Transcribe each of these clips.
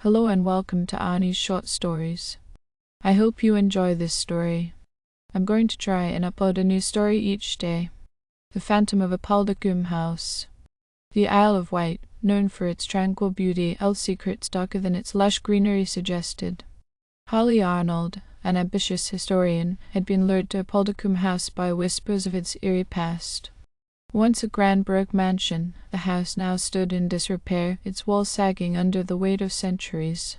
Hello and welcome to Annie's Short Stories. I hope you enjoy this story. I'm going to try and upload a new story each day. The Phantom of Appuldurcombe House. The Isle of Wight, known for its tranquil beauty, held secrets darker than its lush greenery suggested. Holly Arnold, an ambitious historian, had been lured to Appuldurcombe House by whispers of its eerie past. Once a grand Baroque mansion, the house now stood in disrepair, its walls sagging under the weight of centuries.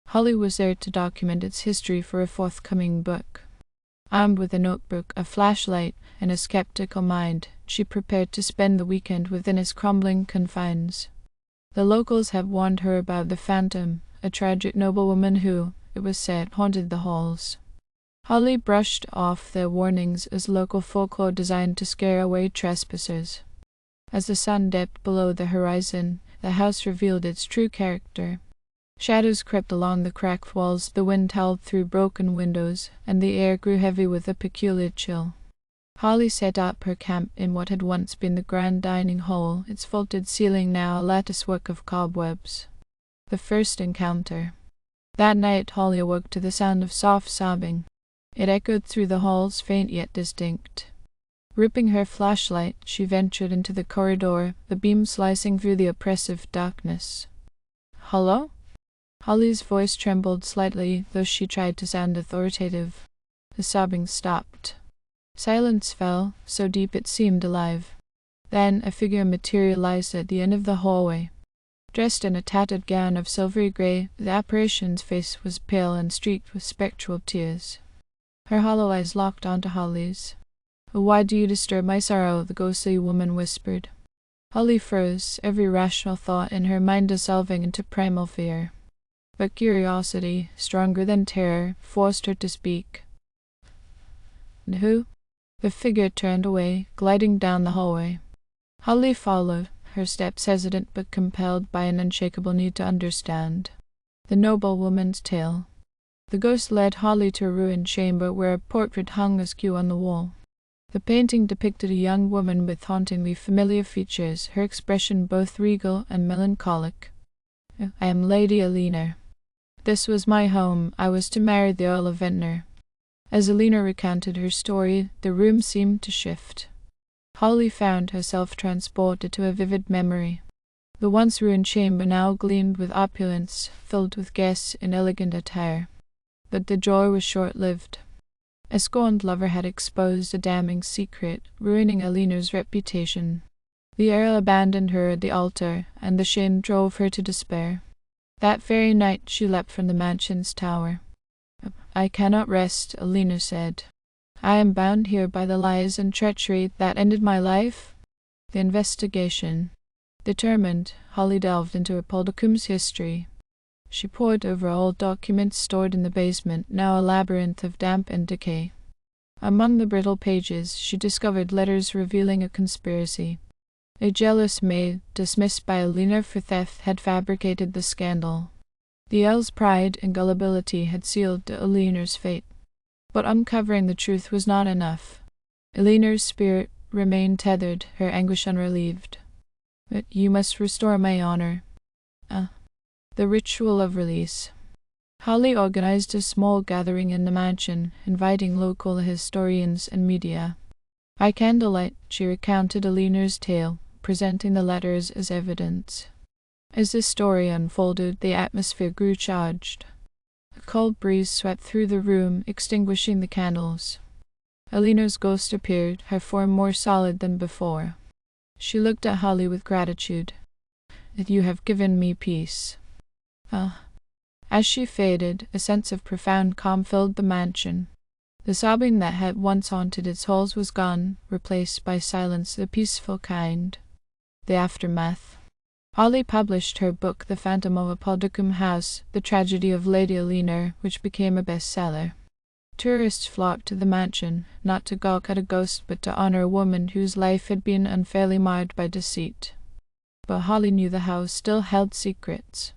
Holly was there to document its history for a forthcoming book. Armed with a notebook, a flashlight, and a skeptical mind, she prepared to spend the weekend within its crumbling confines. The locals had warned her about the Phantom, a tragic noblewoman who, it was said, haunted the halls. Holly brushed off their warnings as local folklore designed to scare away trespassers. As the sun dipped below the horizon, the house revealed its true character. Shadows crept along the cracked walls, the wind howled through broken windows, and the air grew heavy with a peculiar chill. Holly set up her camp in what had once been the grand dining hall, its vaulted ceiling now a latticework of cobwebs. The first encounter. That night Holly awoke to the sound of soft sobbing. It echoed through the halls, faint yet distinct. Ripping her flashlight, she ventured into the corridor, the beam slicing through the oppressive darkness. "Hello?" Holly's voice trembled slightly, though she tried to sound authoritative. The sobbing stopped. Silence fell, so deep it seemed alive. Then a figure materialized at the end of the hallway. Dressed in a tattered gown of silvery grey, the apparition's face was pale and streaked with spectral tears. Her hollow eyes locked onto Holly's. "Why do you disturb my sorrow?" the ghostly woman whispered. Holly froze, every rational thought in her mind dissolving into primal fear. But curiosity, stronger than terror, forced her to speak. "Who?" The figure turned away, gliding down the hallway. Holly followed, her steps hesitant but compelled by an unshakable need to understand. The noblewoman's tale. The ghost led Holly to a ruined chamber where a portrait hung askew on the wall. The painting depicted a young woman with hauntingly familiar features, her expression both regal and melancholic. "I am Lady Alina. This was my home. I was to marry the Earl of Ventnor." As Alina recounted her story, the room seemed to shift. Holly found herself transported to a vivid memory. The once ruined chamber now gleamed with opulence, filled with guests in elegant attire. But the joy was short-lived. A scorned lover had exposed a damning secret, ruining Alina's reputation. The Earl abandoned her at the altar, and the shame drove her to despair. That very night she leapt from the mansion's tower. "I cannot rest," Alina said. "I am bound here by the lies and treachery that ended my life." The investigation. Determined, Holly delved into Appuldurcombe's history. She pored over old documents stored in the basement, now a labyrinth of damp and decay. Among the brittle pages, she discovered letters revealing a conspiracy. A jealous maid, dismissed by Alina for theft, had fabricated the scandal. The Earl's pride and gullibility had sealed Alina's fate. But uncovering the truth was not enough. Alina's spirit remained tethered, her anguish unrelieved. "But you must restore my honor." The ritual of release. Holly organized a small gathering in the mansion, inviting local historians and media. By candlelight, she recounted Alina's tale, presenting the letters as evidence. As the story unfolded, the atmosphere grew charged. A cold breeze swept through the room, extinguishing the candles. Alina's ghost appeared, her form more solid than before. She looked at Holly with gratitude. "You have given me peace." As she faded, a sense of profound calm filled the mansion. The sobbing that had once haunted its halls was gone, replaced by silence the peaceful kind. The aftermath. Holly published her book The Phantom of Appuldurcombe House, The Tragedy of Lady Alina, which became a bestseller. Tourists flocked to the mansion, not to gawk at a ghost but to honor a woman whose life had been unfairly marred by deceit. But Holly knew the house still held secrets.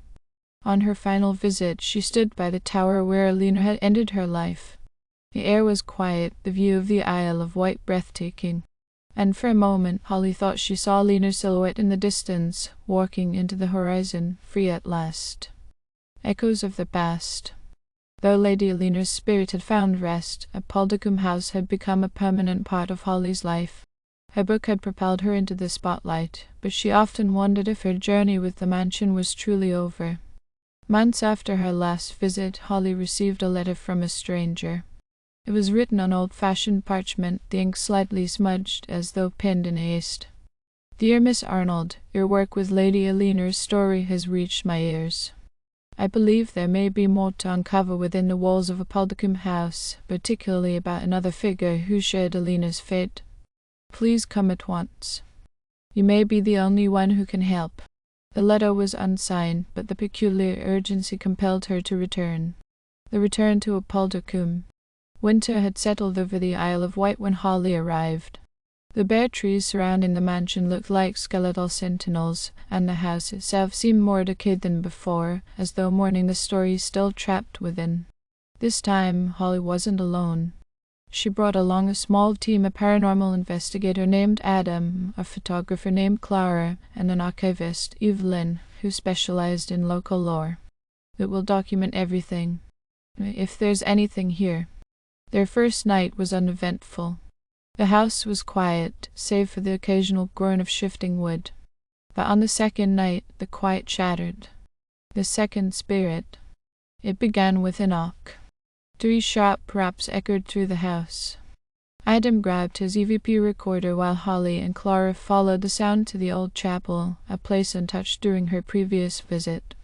On her final visit, she stood by the tower where Alina had ended her life. The air was quiet, the view of the Isle of Wight breathtaking. And for a moment Holly thought she saw Alina's silhouette in the distance, walking into the horizon, free at last. echoes of the past. Though Lady Alina's spirit had found rest, Appuldurcombe House had become a permanent part of Holly's life. Her book had propelled her into the spotlight, but she often wondered if her journey with the mansion was truly over. Months after her last visit, Holly received a letter from a stranger. It was written on old-fashioned parchment, the ink slightly smudged as though penned in haste. "Dear Miss Arnold, your work with Lady Alina's story has reached my ears. I believe there may be more to uncover within the walls of Appuldurcombe House, particularly about another figure who shared Alina's fate. Please come at once. You may be the only one who can help." The letter was unsigned, but the peculiar urgency compelled her to return. The return to Appuldurcombe. Winter had settled over the Isle of Wight when Holly arrived. The bare trees surrounding the mansion looked like skeletal sentinels, and the house itself seemed more decayed than before, as though mourning the story still trapped within. This time, Holly wasn't alone. She brought along a small team, a paranormal investigator named Adam, a photographer named Clara, and an archivist, Evelyn, who specialized in local lore. It will document everything, if there's anything here. Their first night was uneventful. The house was quiet, save for the occasional groan of shifting wood. But on the second night, the quiet shattered. The second spirit. It began with a knock. 3 sharp raps echoed through the house. Adam grabbed his EVP recorder while Holly and Clara followed the sound to the old chapel, a place untouched during her previous visit.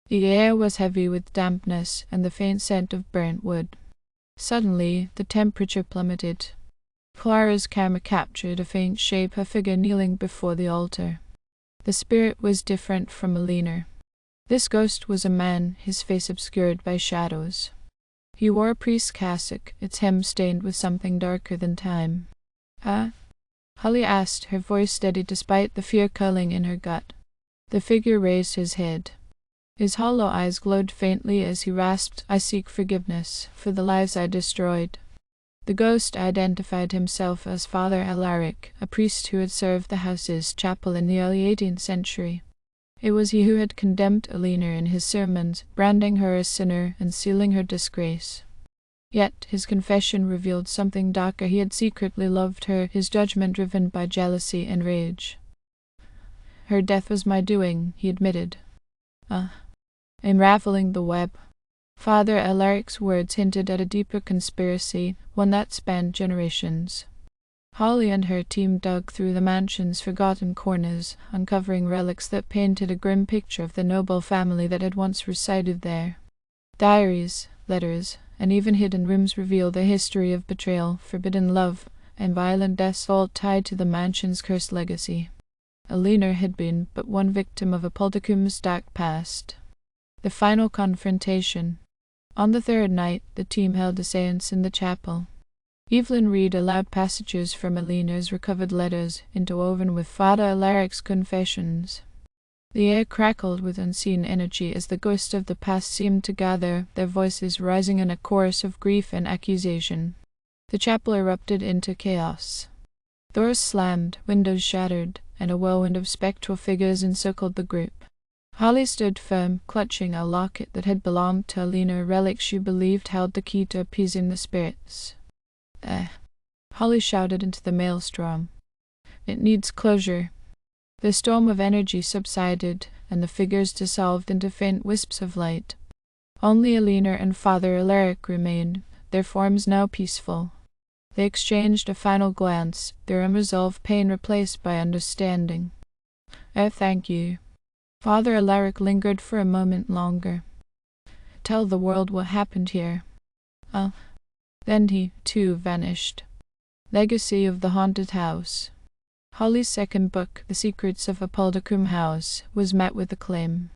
The air was heavy with dampness and the faint scent of burnt wood. Suddenly, the temperature plummeted. Clara's camera captured a faint shape, a figure kneeling before the altar. The spirit was different from Alina. This ghost was a man, his face obscured by shadows. He wore a priest's cassock, its hem stained with something darker than time. Holly asked, her voice steady despite the fear curling in her gut. The figure raised his head. His hollow eyes glowed faintly as he rasped, "I seek forgiveness for the lives I destroyed." The ghost identified himself as Father Alaric, a priest who had served the house's chapel in the early 18th century. It was he who had condemned Alina in his sermons, branding her a sinner and sealing her disgrace. Yet his confession revealed something darker. He had secretly loved her, his judgment driven by jealousy and rage. "Her death was my doing," he admitted. Unraveling the web. Father Alaric's words hinted at a deeper conspiracy, one that spanned generations. Holly and her team dug through the mansion's forgotten corners, uncovering relics that painted a grim picture of the noble family that had once resided there. Diaries, letters, and even hidden rooms revealed a history of betrayal, forbidden love, and violent deaths, all tied to the mansion's cursed legacy. Alina had been but one victim of Appuldurcombe's dark past. The final confrontation. On the third night, the team held a séance in the chapel. Evelyn read aloud passages from Alina's recovered letters, interwoven with Father Alaric's confessions. The air crackled with unseen energy as the ghosts of the past seemed to gather, their voices rising in a chorus of grief and accusation. The chapel erupted into chaos. Doors slammed, windows shattered, and a whirlwind of spectral figures encircled the group. Holly stood firm, clutching a locket that had belonged to Alina, a relic she believed held the key to appeasing the spirits. Holly shouted into the maelstrom. "It needs closure." The storm of energy subsided, and the figures dissolved into faint wisps of light. Only Alina and Father Alaric remained, their forms now peaceful. They exchanged a final glance, their unresolved pain replaced by understanding. "Thank you." Father Alaric lingered for a moment longer. "Tell the world what happened here." Then he, too, vanished. Legacy of the Haunted House. Holly's second book, The Secrets of Appuldurcombe House, was met with acclaim.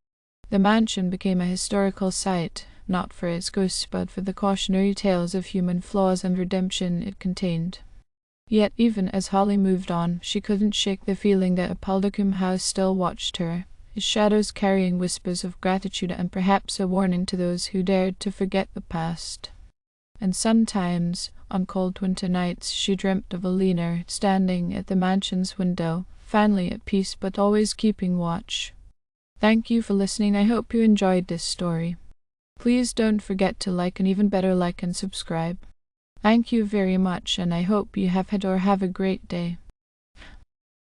The mansion became a historical site, not for its ghosts but for the cautionary tales of human flaws and redemption it contained. Yet even as Holly moved on, she couldn't shake the feeling that Appuldurcombe House still watched her, its shadows carrying whispers of gratitude and perhaps a warning to those who dared to forget the past. And sometimes, on cold winter nights, she dreamt of Alina standing at the mansion's window, finally at peace but always keeping watch. Thank you for listening. I hope you enjoyed this story. Please don't forget to like, and even better, like and subscribe. Thank you very much, and I hope you have had or have a great day.